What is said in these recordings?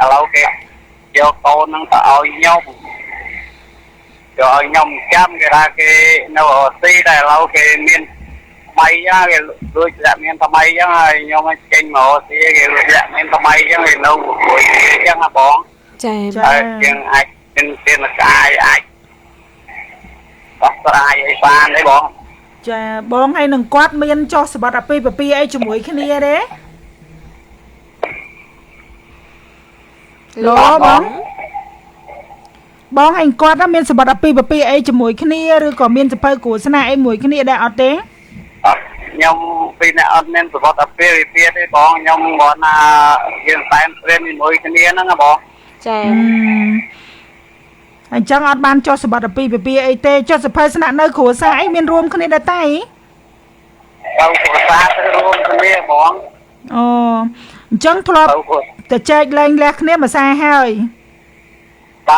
lâu kìa vô cô nó tạo nhau rồi nhom chăm cái ra cái nó xí đây lâu cái miền mây á cái đôi dạ miền tây mây á nhom trên mỏ xí cái dạ miền tây mây á cái lâu buổi chẳng là bón chừng ai trên là ai có ai ai ban đấy bón chà bón hay nâng quát miền cho sập bát pi ấy chụp mũi cái này đấy lo bón hành quát đó miền sập bát pi ấy chụp mũi cái này rồi còn miền sập của sân ai mũi cái này đã ở thế nhom pin này ăn miền sập bát pi đấy bón nhom bón hiện tại miền mũi cái này nó bón anh chẳng ở ban cho sập bát pi ấy tê cho sập sân nơi của sân ai miền rùm cái này đã tay đâu của sa rùm cái này bón chẳng thuaแต่ใจแรงแรกเนี่ยมาใส่ให้บ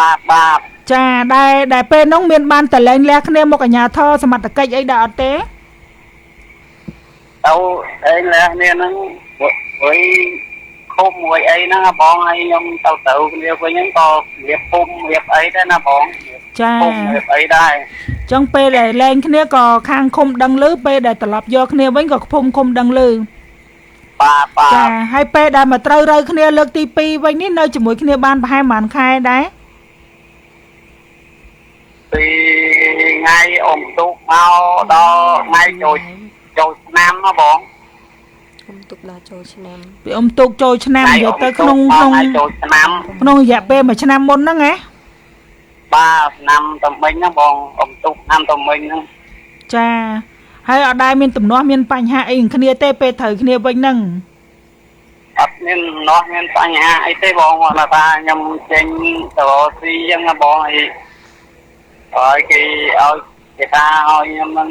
าจ้าได้เป็นน้องเมียนบ้านแต่แรงแรกเนี่ยมกญาท่อสมัติกะไอ้ดาเต้เอาไอ้แรกเนี่ยนั่งvới khung với ấy nó bón ấy nhung tàu tự nhiều với những con việc khung việc ấy đó nó bón khung việc ấy đây trong pe để lên cái này có khang khung đăng lư pe để tập lập do cái này vẫn có khung đăng lưจ้าให้เป้ได้มาเตยๆគ្នាលើកទី2វិញនេះនៅជាមួយគ្នាបានប្រហែលប្រហែលខែដែរពីថ្ងៃអ៊ំទុកមកដល់ថ្ងៃចូលឆ្នាំហ៎បងអ៊ំទុកដល់ចូលឆ្នាំពីអ៊ំទុកចូលឆ្នាំនិយាយទៅក្នុងចូលឆ្នាំក្នុងរយៈពេល1ឆ្នាំមុនហ្នឹងហ៎បាទឆ្នាំតមិញហ្នឹងបងអ៊ំទុកឆ្នាំតមិញហ្នឹងចាហើយអត់ដែរមានទំនាស់មានបញ្ហាអីគ្នាទេពេលត្រូវគ្នាវិញហ្នឹងអត់មាននោះមានបញ្ហាអីទេបងគាត់ថាខ្ញុំចេញទៅស៊ីអញ្ចឹងបងអីហើយគេឲ្យគេថាឲ្យខ្ញុំនឹង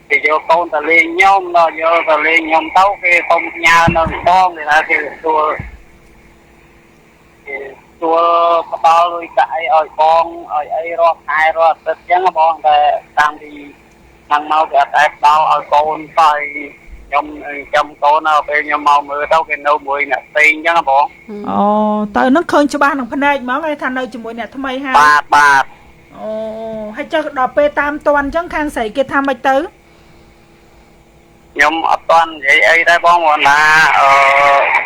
គេយកកូនទៅលេងខ្ញុំដល់យកទៅលេងខ្ញុំទៅគេសុំផ្ញើនៅបងគេថាគេទទួលផ្ដល់លុយកាក់អីឲ្យបងឲ្យអីរស់ខែរស់ទឹកអញ្ចឹងបងតែតាមទីខាងមកគេអត់តែផ្ដល់ឲ្យកូនទៅខ្ញុំចាំកូនដល់ពេលខ្ញុំមកមើលទៅគេនៅមួយអ្នកផ្សេងអញ្ចឹងបងអូទៅនឹងឃើញច្បាស់នឹងភ្នែកហ្មងហើយថានៅជាមួយអ្នកថ្មីហើយបាទអូហើយចុះដល់ពេលតាមតន់អញ្ចឹងខាងស្រីគេថាម៉េចទៅខ្ញុំអត់ទាន់និយាយអីដែរបងគាត់ថា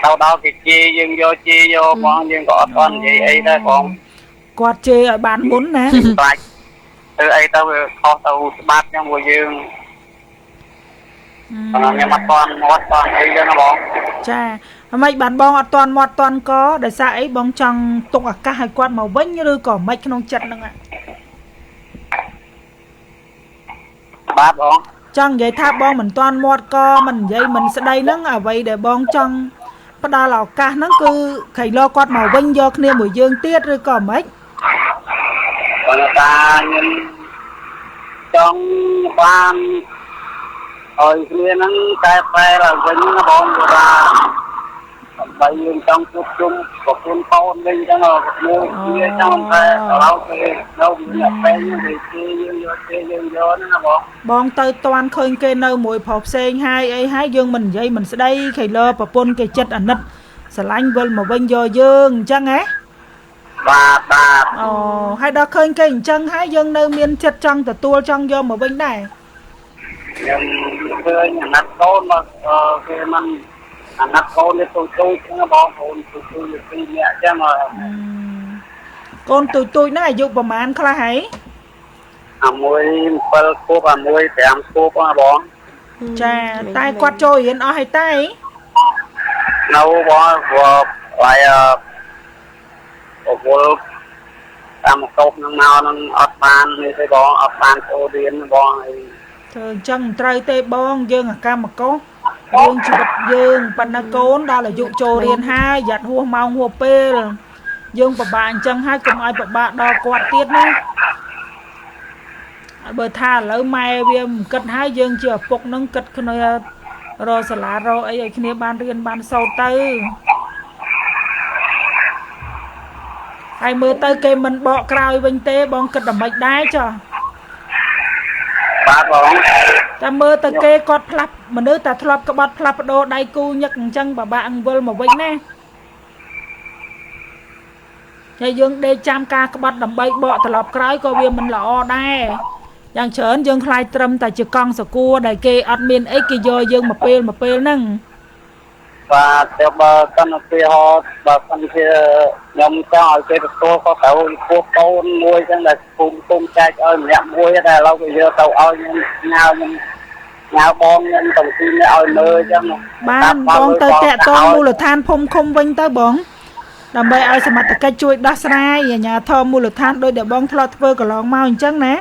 ទៅដល់គេជេរយើងយកជេរយកបងយើងក៏អត់ទាន់និយាយអីដែរបងគាត់ជេរឲ្យបានមុនណាខ្លាចទៅអីទៅវាខុសទៅច្បាប់អញ្ចឹងពួកយើងខ្ញុំអត់ទាន់មាត់ទាន់អីចឹងបងចាហ្មងបានបងអត់ទាន់មាត់ទាន់កដោយសារអីបងចង់ទុកឱកាសឲ្យគាត់មកវិញឬក៏មិនក្នុងចិត្តហ្នឹងបាទបងចង់និយាយថាបងមិនទាន់មាត់ក៏មិននិយាយមិនស្ដីហ្នឹងអ្វីដែលបងចង់ផ្ដល់ឱកាសហ្នឹងគឺខៃឡគាត់មកវិញយកគ្នាមួយយើងទៀតឬក៏មិនគាត់ថាខ្ញុំចង់បានឲ្យគ្នាហ្នឹងតែបែរឲ្យវិញណាបងគាត់ថាបើយើងចង់ជួបជុំប្រពន្ធកូនវិញអញ្ចឹងគ្នាចង់តែเราគេនៅមានពេលនេះគេយើងយកណាបងទៅតាន់ឃើញគេនៅមួយប្រុសផ្សេងហើយអីហើយយើងមិននិយាយមិនស្ដីខៃឡប្រពន្ធគេចិត្តអាណិតស្រឡាញ់វិលមកវិញយកយើងអញ្ចឹងហ៎បាទអូហើយដល់ឃើញគេអញ្ចឹងហើយយើងនៅមានចិត្តចង់ទទួលចង់យកមកវិញដែរខ្ញុំឃើញអាណិតកូនមកគេមិនអាណិតកូននេះទូចហ្នឹងបងប្អូនទូចពីរនាក់អញ្ចឹងកូនទូចហ្នឹងអាយុប្រហែលខ្លះហើយមួយ7ខួបមួយ5ខួបបងចាតែគាត់ចូលរៀនអស់ហើយតែនៅបងហើយពលតាមកោបនឹងមកនឹងអត់បាននេះទេបងអត់បានចូលរៀនបងអីធ្វើអញ្ចឹងត្រូវទេបងយើងអាកម្មកោយើងជីវិតយើងប៉ុន្តែកូនដល់អាយុចូលរៀនហើយយ៉ាត់ហួសម៉ោងហួសពេលយើងពិបាកអញ្ចឹងហើយកុំឲ្យពិបាកដល់គាត់ទៀតណាបើថាឥឡូវម៉ែវាមិនគិតហើយយើងជាឪពុកនឹងគិតគ្នារកសាលារកអីឲ្យគ្នាបានរៀនបានសូត្រទៅហើយមើលទៅគេមិនបកក្រោយវិញទេបងគិតតែមិនដែរចុះបាទបងតែមើលទៅគេគាត់ផ្លាស់មនុស្សតែធ្លាប់ក្បត់ផ្លាស់ប្ដូរដៃគូញឹកអញ្ចឹងពិបាកអង្គវិលមកវិញណា ហើយយើងដេកចាំការក្បត់ដើម្បីបកត្រឡប់ក្រោយក៏វាមិនល្អដែរយ៉ាងច្រើនយើងខ្លាចត្រឹមតែជាកង់សកួរដែលគេអត់មានអីគេយកយើងមកពេលហ្នឹងបាទតែបើកាន់ទៅហត់បើកាន់ទៅខ្ញុំចង់ឲ្យគេទទួលក៏ត្រូវពោះកូនមួយចឹងដែលគុំចែកឲ្យម្នាក់មួយតែឥឡូវគេយកទៅឲ្យខ្ញុំញ៉ាបងខ្ញុំទៅទីនេះឲ្យលើចឹងបានបងទៅតាក់ទងមូលដ្ឋានភូមិឃុំវិញទៅបងដើម្បីឲ្យសមត្ថកិច្ចជួយដោះស្រាយអាជ្ញាធរមូលដ្ឋានដោយដែលបងធ្លាប់ធ្វើកន្លងមកអញ្ចឹងណា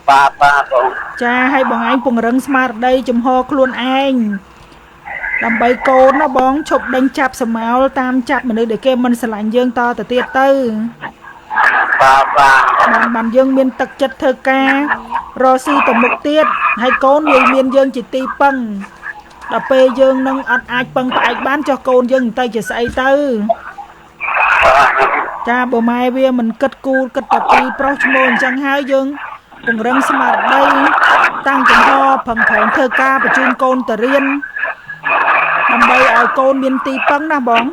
បាទបងចាឲ្យបងឯងពង្រឹងស្មារតីចំហខ្លួនឯងដើម្បីកូនណាបងឈប់ដេញចាប់សមោលតាមចាប់មនុស្សដែលគេមិនស្រឡាញ់យើងតទៅទៀតទៅបានយើងមានទឹកចិត្តធ្វើការរកស៊ីទៅមុខទៀតហើយកូនវាមានយើងជាទីពឹងដល់ពេលយើងនឹងអត់អាចពឹងផ្អែកបានចុះកូនយើងទៅជាស្អីទៅចាបើម៉ែវាមិនគិតគូរគិតតែពីប្រុសឈ្មោះអញ្ចឹងហើយយើងពង្រឹងស្មារតីតាំងចំហប្រឹងប្រែងធ្វើការបញ្ជូនកូនទៅរៀនដើម្បីឲ្យកូនមានទីពឹងណាបង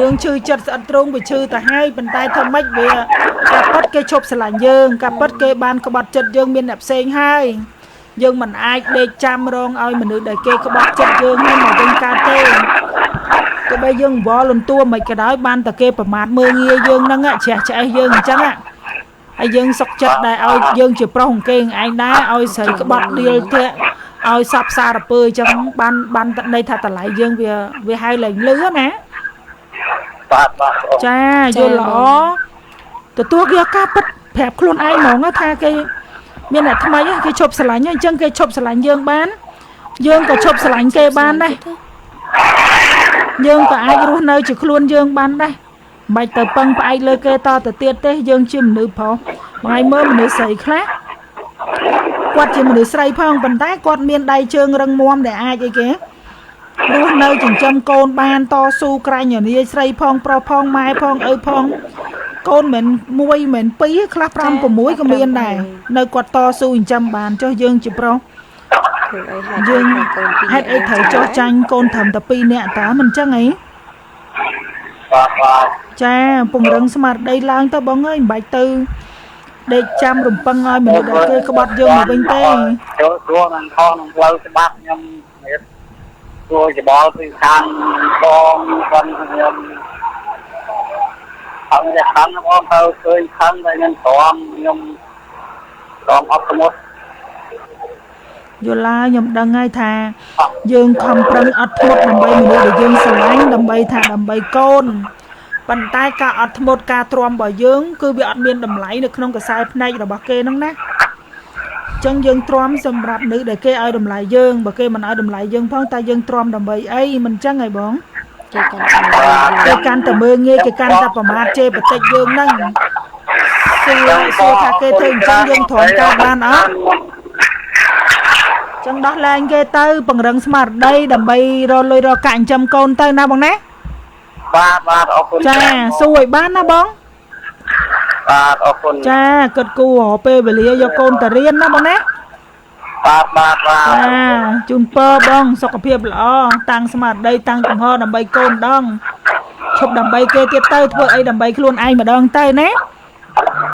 រឿងឈឺចិត្តស្អិតទ្រង់វាឈឺទៅហើយប៉ុន្តែធ្វើម៉េចវាការពិតគេឈប់ស្រឡាញ់យើងការពិតគេបានក្បត់ចិត្តយើងមានអ្នកផ្សេងហើយយើងមិនអាចដេកចាំរងឲ្យមនុស្សដែលគេក្បត់ចិត្តយើងហើយមកវិញកើតទេទោះបីយើងវល់លន់តួមិនក៏ដោយបានតែគេប្រមាថមើលងាយយើងហ្នឹងជ្រះឆ្អេះយើងអញ្ចឹងហើយយើងសុកចិត្តដែលឲ្យយើងជាប្រុសអង្គឯងដែរឲ្យស្រីក្បត់ដៀលធាក់ឲ្យសពសារពើអញ្ចឹងបានន័យថាតម្លៃយើងវាហៅឡើងលឺណាបាទចាយល់ល្អទទួលយកការពិតប្រាប់ខ្លួនឯងហ្មងថាគេមានអ្នកថ្មីគេឈប់ស្រឡាញ់អញ្ចឹងគេឈប់ស្រឡាញ់យើងបានយើងក៏ឈប់ស្រឡាញ់គេបានដែរយើងក៏អាចរស់នៅជាខ្លួនយើងបានដែរមិនទៅពឹងផ្អែកលើគេតទៅទៀតទេយើងជាមនុស្សប្រុសថ្ងៃមើលមនុស្សស្រីខ្លះគាត់ជាមនុស្សស្រីផងប៉ុន្តែគាត់មានដៃជើងរឹងមាំដែលអាចអីគេរស់នៅចិញ្ចឹមកូនបានតស៊ូក្រាញ់រនាយស្រីផងប្រុសផងម៉ែផងឪផងកូនមិនមួយមិនពីរខ្លះ5 6ក៏មានដែរនៅគាត់តស៊ូចិញ្ចឹមបានចុះយើងជាប្រុសយើងហេតុអីត្រូវចោះចាញ់កូនត្រឹមតែ2នាក់តាមិនអញ្ចឹងអីចាពង្រឹងស្មារតីឡើងទៅបងអើយមិនបាច់ទៅដេកចាំរំពឹងឲ្យមនុស្សដែលគេក្បត់យើងមកវិញទេចូលនឹងខុសនឹងផ្លូវច្បាប់ខ្ញុំចូលច្បល់ពីខាងបងខ្ញុំអត់ដែលខាងបងទៅឃើញខាងតែខ្ញុំអត់ស្មុតយល់ឡាខ្ញុំដឹងហើយថាយើងខំប្រឹងអត់ធ្មត់ដើម្បីមនុស្សដែលយើងស្រឡាញ់ដើម្បីកូនប៉ុន្តែការអត់ធ្មត់ការទ្រាំរបស់យើងគឺវាអត់មានតម្លៃនៅក្នុងខ្សែភ្នែករបស់គេហ្នឹងណាអញ្ចឹងយើងទ្រាំសម្រាប់មនុស្សដែលគេឲ្យតម្លៃយើងបើគេមិនឲ្យតម្លៃយើងផងតែយើងទ្រាំដើម្បីអីមិនអញ្ចឹងហីបងគេកាន់តែមើលងាយគេកាន់តែប្រមាថជេរបតិចយើងហ្នឹងសួរថាគេធ្វើអញ្ចឹងយើងទ្រាំការបានអត់ចឹងដោះលែងគេទៅពង្រឹងស្មារតីដើម្បីរកលុយរកកាក់ចិញ្ចឹមកូនទៅណាបងណាបាទអរគុណចាសួរឲ្យបានណាបងបាទអរគុណចាគិតគូរពេលវេលាយកកូនទៅរៀនណាបងណាបាទចាជូនពរបងសុខភាពល្អតាំងស្មារតីតាំងចំហដើម្បីកូនដងឈប់ដើម្បីគេទៀតទៅធ្វើអីដើម្បីខ្លួនឯងម្ដងទៅណា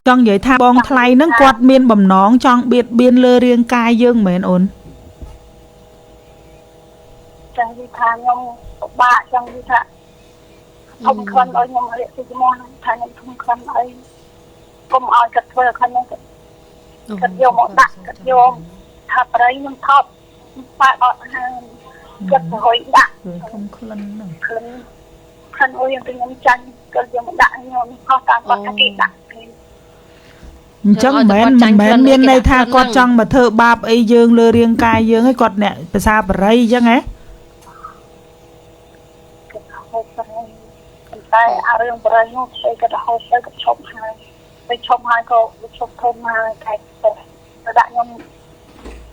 ចង់និយាយថាបងថ្លៃហ្នឹងគាត់មានបំណងចង់បៀតបៀនលើរាងកាយយើងមែនអូនចឹងនិយាយថាខ្ញុំពិបាកចឹងនិយាយថាធំខឹងឲ្យខ្ញុំរៀបពីមុនថាខ្ញុំធំខឹងអីកុំឲ្យគាត់ធ្វើខឹងហ្នឹងគាត់យកមកដាក់គាត់យកថាប្រៃខ្ញុំថប់ប៉ាអត់ហាងគាត់ទៅហុយដាក់ធំក្លិនហ្នឹងក្លិនអុយខ្ញុំចាញ់គាត់យកមកដាក់ខ្ញុំខុសតាមគាត់ថាគេដាក់អញ្ចឹងមិនមែនមានន័យថាគាត់ចង់មកធ្វើបាបអីយើងលើរាងកាយយើងឯងគាត់អ្នកភាសាបរិយអញ្ចឹងហ៎តែអារឿងបរិយនោះគេក៏រហូតទៅក៏ឈប់ហើយទៅឈប់ហើយក៏ឈប់ធំហើយតែដាក់ខ្ញុំ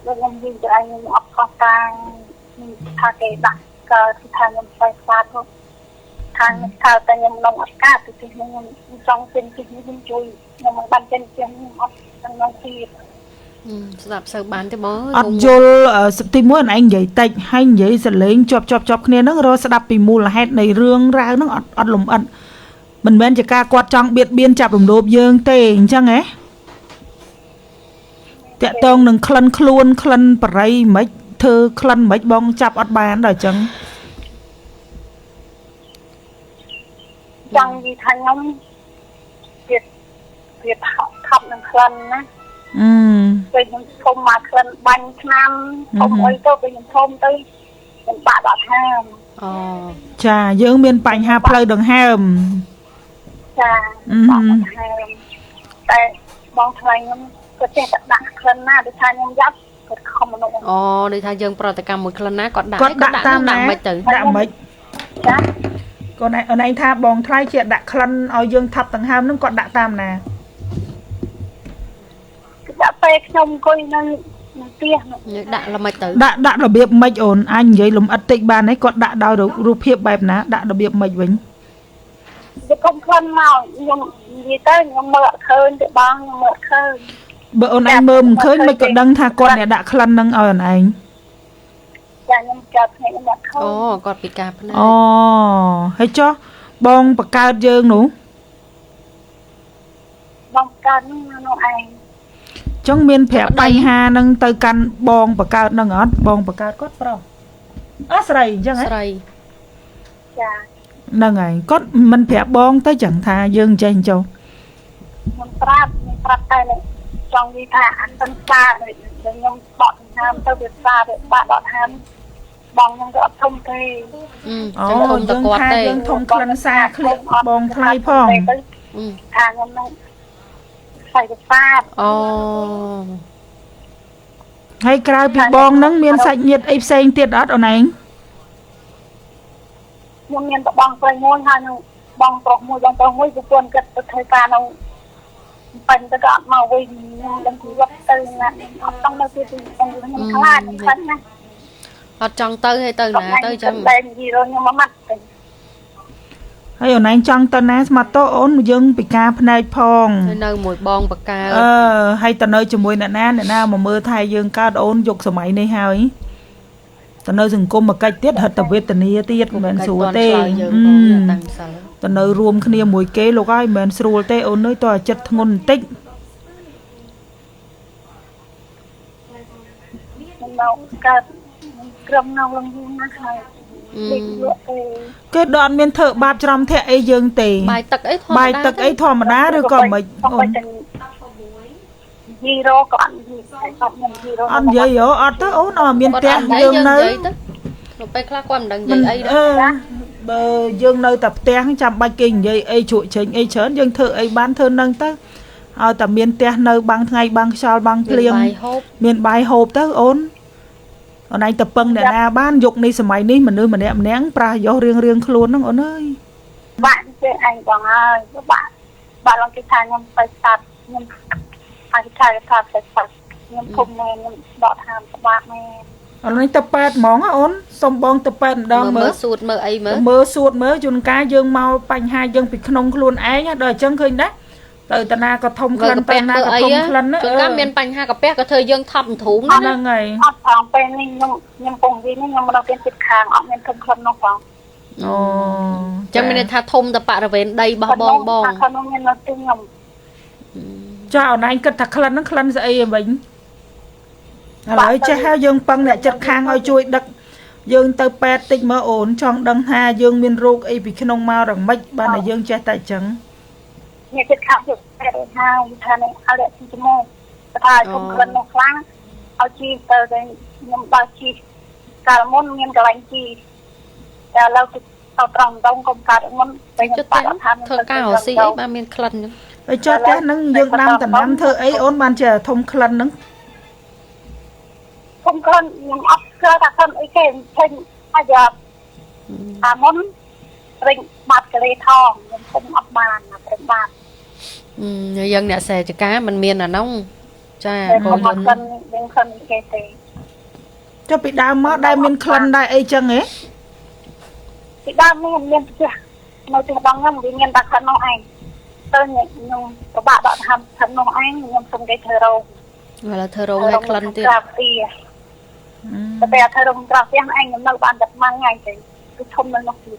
វិញទៅឯងខ្ញុំអត់ខុសតាំងថាគេដាក់ក៏គឺថាខ្ញុំស្វែងស្វាទៅខាងថាតែខ្ញុំនំអត់កាទៅទីខ្ញុំចង់ពេញទីខ្ញុំជួយខ្ញុំមិនបានចេញជាងអត់ក្នុងទីស្ដាប់សូវបានទេបងអត់យល់ទី1ឯងនិយាយតិចហើយនិយាយសលេងជាប់គ្នាហ្នឹងរកស្ដាប់ពីមូលហេតុនៃរឿងរ៉ាវហ្នឹងអត់លំអិត mình bên chỉ ca quạt trong biệt biên chập đồng đốp dương tê chăng ấy tẹt tông đừng khăn khuôn khăn bray mấy thơ khăn mấy bong chập ọt bàn rồi chăng chẳng gì thành ông việc học đừng khăn á về những thôn mà khăn bánh năm không ấy tôi về những thôn tới những bạn đọt ham chà dương miền bánh hạp lời đừng ham chà bạn ham tại bong thay ông có thể đặt khăn na để thay ông dắt không mà nó để thay dương pro tại cầm một khăn ná còn đã tam mấy từ đã mấy còn này ở đây tha bong thay chuyện đặt khăn ở dương thập tầng ham nó còn đã tam nè đã phê xong coi nó tia đã là mấy từ đã là biệp mạch ổn anh vậy lùm ắt tịnh bàn ấy còn đã đau được rụp hiệp bẹp ná đã là biệp mạch vĩnh không khăn nào nhưng gì tới nhưng mượn khơi để băng mượn khơi bữa ôn anh mơ khơi mấy còn đăng tha con này đã khăn nâng ở anh dạ nhưng chợt này mượn khơi còn bị cạp này hay cho bong bạc cao dương nụ bong cắn nó anh trong miền phèo bay hà nâng tới căn bong bạc cao nâng ớt bong bạc cao cốt pro sậy chẳng ấy dạ nâng ấy cốt mình phèo bong tới chẳng tha dương trên châu mình prap tay này trong đi thả ăn tân xa để nhung bọn ham tới biệt xa để bạn bọn ham bong nhung gặp thông thì dương tha dương thông khăn xa clip bong thay phong thà nhung phải được xa hay cài bị bong nắng miền sạch nhiệt ép xanh tiệt ớt ở này nhưng miền bong phơi ngôn ha nhung bong trọc mùi của quân cất thời gian nó phần tất cả màu vì đăng ký gặp từ là trong nơi thì trong những khá là những phần này họ trong tư hay từ nè tư trong đây gì rồi nhưng mà mặt hay ở này trong tân á mà to ổn dương bị ca này phong nơi mùi bong bạc ca hay tận nơi cho mùi nè nào mà mưa thay dương ca ổn dục sớm ấy này hao ấy tận nơi dừng cung mà cách tiết hợp tập việt tận này tiết của mình số tê tận nơi rùm khnia mùi kế lục ai mình số tê ổn nơi tòa chất ngôn tích cái đoạn miền thợ bát trăm thẹ ấy dương tề bài tật ấy thò mà đá rồi còn mà zero còn ăn vậy ở ở tới ốn ở miền tây dương nơi nó bay khác quan đằng vậy ấy đó dương nơi tập teng trăm bài kinh vậy ấy chuỗi chính ấy chớn dương thợ ấy bán thơ nâng tới tập miền tây nơi băng ngày băng sao băng liềm miền bài hộp tới ốn ở đây tập băng để na ban dục đi sớm ní mình nơi mình em nén pra do riêng luôn nó ở nơi bạn chơi anh bằng ơi các bạn làm cái thằng nhom phải sạch nhom anh cái thằng phải sạch nhom cùng nè nhom đọt hàm các bạn nè ở đây tập bát món á ốn xong bong tập bát đo mơ suốt mơ chun cá dương mau bánh hai dương bị khôn luôn ấy nhá đời chân khơi đấy từ tận na có thông khăn tận na có thông khăn á chúng ta miền bánh hai cặp bé có thời dương thầm thú nữa là ngày phòng bên này nhom cùng gì nhom đầu tiên thịt khang ở miền thông khăn nó phòng chẳng mình tha thông tập bạn về đây bong cho ở đây cất thật khăn nó khăn dậy bệnh lại che hao dương băng lại chặt khang ơi chui đặc dương tơ pet tích mơ ổn trong đăng ha dương miền ruột ấy bị khôn mau rằng mấy ban này dương che tại trắng nhà thịt khang được hai thằng này ao đẹp chim mô thà không khăn nó kháng ao chi tơ đây nhom bao chi cả môn miền cả bánh chi lâu tao trồng đông công cả môn bây giờ bạn tham thơ cao xí ba miền khăn ấy cho té nâng dương nam tận nam thơ ấy ổn ban chờ thông khăn nâng không khăn nhưng ấp cơ ta khăn ấy cái thêm bây giờ món rình bát cái lê thòng nhưng không ấp bàn là rình bát dân đã xè cho cá mình miền là nông cha còn khăn cái gì cho bị đau máu đai miền khăn đai ấy chăng ấy bị đau miền chưa nói chung bằng ngâm vì miền đặc khăn nó anh tôi nhưng các bạn bạn ham khăn nó anh nhưng không cái thơ đâu gọi là thơ râu hay khăn tiền bây giờ thơ rồng trà tiếng anh nó bạn đặt mang ngày thì គឺធំនៅនោះទៀត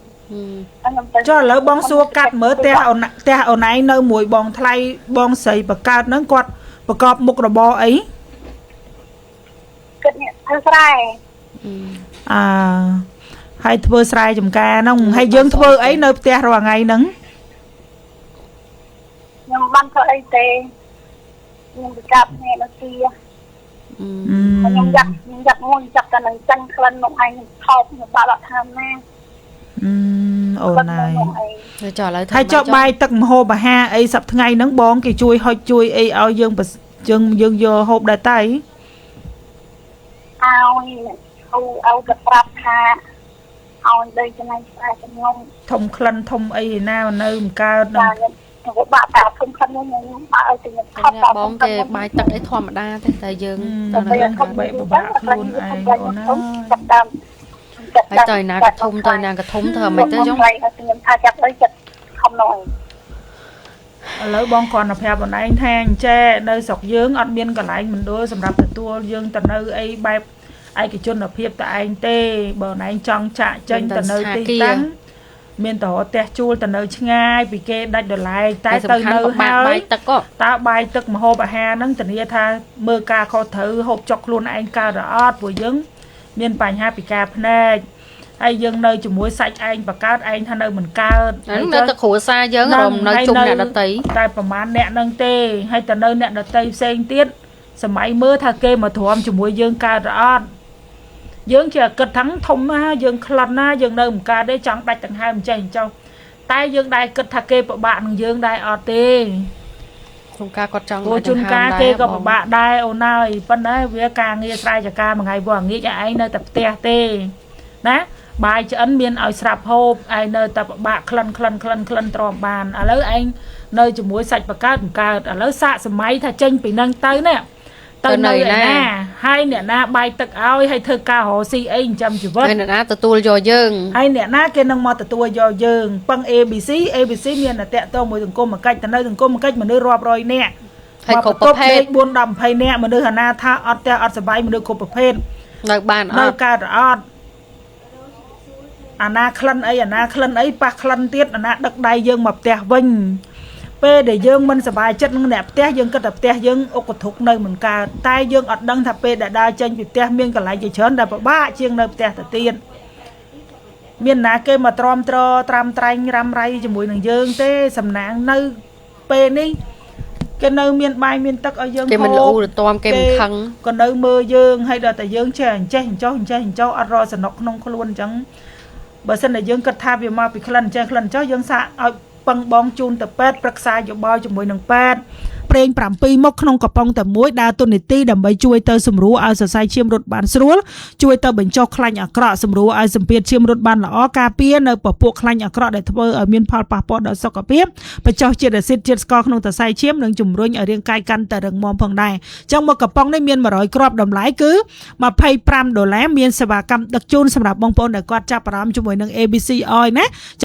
ខ្ញុំទៅ ចុះឥឡូវបងសួរកាត់មើលផ្ទះអូនឯងនៅមួយបងថ្លៃបងស្រីបកើតហ្នឹងគាត់ប្រកបមុខរបរអី គិតនេះធ្វើស្រែ ហើយធ្វើស្រែចម្ការហ្នឹងហើយយើងធ្វើអីនៅផ្ទះរាល់ថ្ងៃហ្នឹង ខ្ញុំបានធ្វើអីទេខ្ញុំទៅចាប់នេះនៅទីខ្ញុំយ៉ាប់មួយចាប់តែនឹងចាញ់ក្លិនមកឯងថោកខ្ញុំបាក់អត់ថាណា អូនឯង ចុះឥឡូវ ហើយចុះបាយទឹកម្ហូបអាហារអីសប្តាហ៍ថ្ងៃហ្នឹងបងគេជួយហុចជួយអីឲ្យយើងយើងយកហូបដែរតើ ឲ្យទៅប្រាប់ថាឲ្យដីចំណៃស្រែខ្ញុំ ធំក្លិនធំអីណានៅមិនកើតហ្នឹង ខ្ញុំបាក់តែធំខ្ញុំខ្ញុំបាក់ឲ្យទៅថប់ បងគេបាយទឹកអីធម្មតាទេតែយើងទៅនៅ យើងបែកបបាក់ខ្លួនឯងអូនណា ចាប់ដើម ហើយទៅណាក៏ធំទៅណាក៏ធំធ្វើមិនទៅចុង ខ្ញុំថាចាប់អីចិត្តខំនោះ ឥឡូវបងគ្រាន់តែប្រាប់បងឯងថាអញ្ចេះនៅស្រុកយើងអត់មានកន្លែងមណ្ឌលសម្រាប់ទទួលយើងទៅនៅអីបែបឯកជនភាពតែឯងទេបើបងឯងចង់ចាក់ចេញទៅនៅទីតាំងមានតរផ្ទះជួលទៅនៅឆ្ងាយពីគេដាច់ដライតែទៅនៅហើយតើបាយទឹកម្ហូបអាហារហ្នឹងធានាថាមើលការខុសត្រូវហូបចុកខ្លួនឯងកើតរអត់ព្រោះយើងមានបញ្ហាពិការភ្នែកហើយយើងនៅជាមួយសាច់ឯងបកើតឯងថានៅមិនកើតហើយនៅតែគ្រួសារយើងរំនៅជុំអ្នកដតីតែប្រហែលអ្នកហ្នឹងទេហើយទៅនៅអ្នកដតីផ្សេងទៀតសម័យមើលថាគេមកទ្រាំជាមួយយើងកើតរអត់យើងជាគិតថាធំណាយើងក្លិនណាយើងនៅមិនកើតទេចង់ដាច់ដង្ហើមចេះអញ្ចឹងតែយើងដែរគិតថាគេពិបាកនឹងយើងដែរអត់ទេ ក្នុងការគាត់ចង់ ជួនកាលគេក៏ពិបាកដែរអូនហើយប៉ុន្តែវាការងារស្រែចម្ការមួយថ្ងៃព្រោះងាកឯងនៅតែផ្ទះទេណាបាយឆ្អិនមានឲ្យស្រាប់ហូបឯងនៅតែពិបាកក្លិនទ្រាំបានឥឡូវឯងនៅជាមួយសាច់បកើតឥឡូវសាកសម័យថាចេញពីនឹងទៅណាទៅនៅណាហើយអ្នកណាបាយទឹកឲ្យហើយធ្វើការរកស៊ីអីចិញ្ចឹមជីវិតហើយអ្នកណាទទួលយកយើងហើយអ្នកណាគេនឹងមកទទួលយកយើងពឹង ABC មានតែតាក់ទងមួយសង្គមកិច្ចទៅនៅសង្គមកិច្ចមនុស្សរាប់រយនាក់ហើយគ្រប់ប្រភេទ4 10 20នាក់មនុស្សអាណាថាអត់ផ្ទះអត់សុបាយមនុស្សគ្រប់ប្រភេទនៅបានអត់នៅកើតអត់អាណាក្លិនអីប៉ះក្លិនទៀតអាណាដឹកដៃយើងមកផ្ទះវិញពេលដែលយើងមិនសប្បាយចិត្តនឹងអ្នកផ្ទះយើងគិតថាផ្ទះយើងអុកធុកនៅមិនកើតតែយើងអត់ដឹងថាពេលដែលដើរចេញពីផ្ទះមានកន្លែងជាច្រើនដែលពិបាកជាងនៅផ្ទះទៅទៀតមានណាគេមកត្រាំត្រត្រែងរ៉ាំរៃជាមួយនឹងយើងទេសំណាងនៅពេលនេះគេនៅមានបាយមានទឹកឲ្យយើងគេមិនលូរទាំគេមិនខឹងក៏នៅមើលយើងហើយដល់តែយើងចេះអញ្ចេះអញ្ចោះអត់រកសំណុកក្នុងខ្លួនអញ្ចឹងបើសិនតែយើងគិតថាវាមកពីក្លិនអញ្ចេះក្លិនចោះយើងសាកឲ្យពឹងបងជូនទៅពេទ្យប្រឹក្សាយោបល់ជាមួយនឹងពេទ្យប្រេង7មុខក្នុងកំប៉ុងតែមួយដើរតួនាទីដើម្បីជួយទៅសម្រួលឲ្យសរសៃឈាមរត់បានស្រួលជួយទៅបញ្ចុះខ្លាញ់អាក្រក់សម្រួលឲ្យសម្ពាធឈាមរត់បានល្អការពារនៅពពួកខ្លាញ់អាក្រក់ដែលធ្វើឲ្យមានផលប៉ះពាល់ដល់សុខភាពបញ្ចុះជាតិអាស៊ីតជាតិស្ករក្នុងសរសៃឈាមនិងជំរុញឲ្យរាងកាយកាន់តែរឹងមាំផងដែរអញ្ចឹងមកកំប៉ុងនេះមាន100គ្រាប់តម្លៃគឺ$25មានសេវាកម្មដឹកជូនសម្រាប់បងប្អូនដែលគាត់ចាប់អារម្មណ៍ជាមួយនឹង ABC Oil ណា